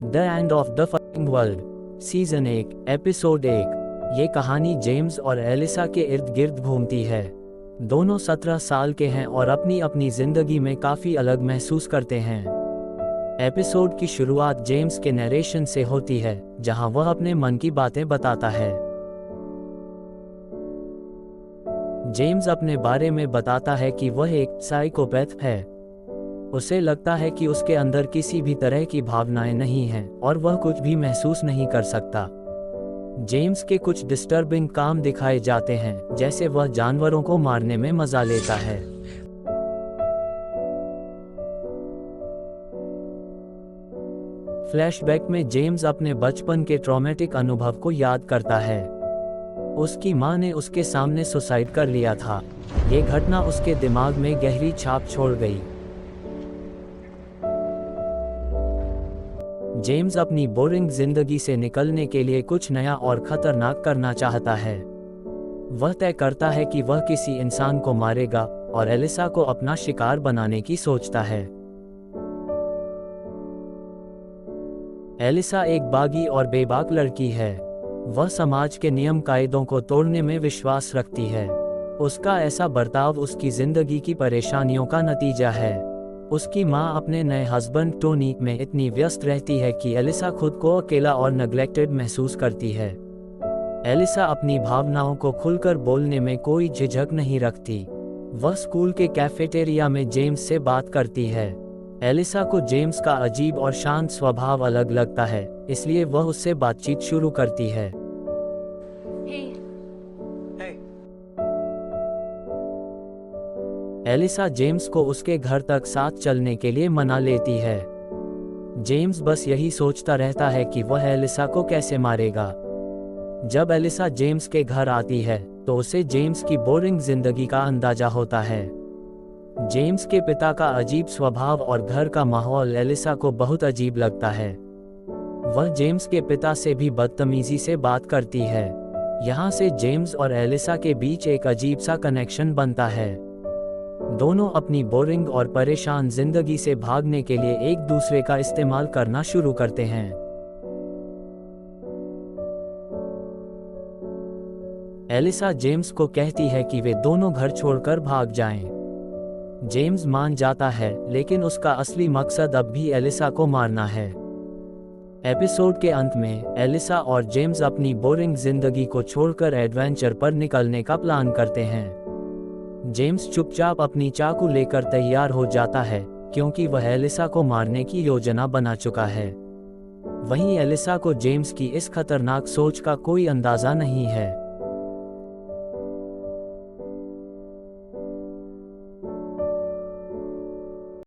The end of the fucking world season 1 episode 1। ये कहानी James और एलिसा के इर्द गिर्द घूमती है। दोनों 17 साल के हैं और अपनी अपनी जिंदगी में काफी अलग महसूस करते हैं। एपिसोड की शुरुआत जेम्स के नरेशन से होती है, जहां वह अपने मन की बातें बताता है। जेम्स अपने बारे में बताता है कि वह एक साइकोपैथ है। उसे लगता है कि उसके अंदर किसी भी तरह की भावनाएं नहीं हैं और वह कुछ भी महसूस नहीं कर सकता। जेम्स के कुछ डिस्टर्बिंग काम दिखाए जाते हैं, जैसे वह जानवरों को मारने में मजा लेता है। फ्लैशबैक में जेम्स अपने बचपन के ट्रॉमेटिक अनुभव को याद करता है। उसकी मां ने उसके सामने सुसाइड कर लिया था। ये घटना उसके दिमाग में गहरी छाप छोड़ गई। जेम्स अपनी बोरिंग जिंदगी से निकलने के लिए कुछ नया और खतरनाक करना चाहता है। वह तय करता है कि वह किसी इंसान को मारेगा और एलिसा को अपना शिकार बनाने की सोचता है। एलिसा एक बागी और बेबाक लड़की है। वह समाज के नियम कायदों को तोड़ने में विश्वास रखती है। उसका ऐसा बर्ताव उसकी जिंदगी की परेशानियों का नतीजा है। उसकी मां अपने नए हस्बैंड टोनी में इतनी व्यस्त रहती है कि एलिसा खुद को अकेला और नेग्लेक्टेड महसूस करती है। एलिसा अपनी भावनाओं को खुलकर बोलने में कोई झिझक नहीं रखती। वह स्कूल के कैफेटेरिया में जेम्स से बात करती है। एलिसा को जेम्स का अजीब और शांत स्वभाव अलग लगता है, इसलिए वह उससे बातचीत शुरू करती है। एलिसा जेम्स को उसके घर तक साथ चलने के लिए मना लेती है। जेम्स बस यही सोचता रहता है कि वह एलिसा को कैसे मारेगा। जब एलिसा जेम्स के घर आती है तो उसे जेम्स की बोरिंग जिंदगी का अंदाजा होता है। जेम्स के पिता का अजीब स्वभाव और घर का माहौल एलिसा को बहुत अजीब लगता है। वह जेम्स के पिता से भी बदतमीजी से बात करती है। यहाँ से जेम्स और एलिसा के बीच एक अजीब सा कनेक्शन बनता है। दोनों अपनी बोरिंग और परेशान जिंदगी से भागने के लिए एक दूसरे का इस्तेमाल करना शुरू करते हैं। एलिसा जेम्स को कहती है कि वे दोनों घर छोड़कर भाग जाएं। जेम्स मान जाता है, लेकिन उसका असली मकसद अब भी एलिसा को मारना है। एपिसोड के अंत में एलिसा और जेम्स अपनी बोरिंग जिंदगी को छोड़कर एडवेंचर पर निकलने का प्लान करते हैं। जेम्स चुपचाप अपनी चाकू लेकर तैयार हो जाता है, क्योंकि वह एलिसा को मारने की योजना बना चुका है। वहीं एलिसा को जेम्स की इस खतरनाक सोच का कोई अंदाजा नहीं है।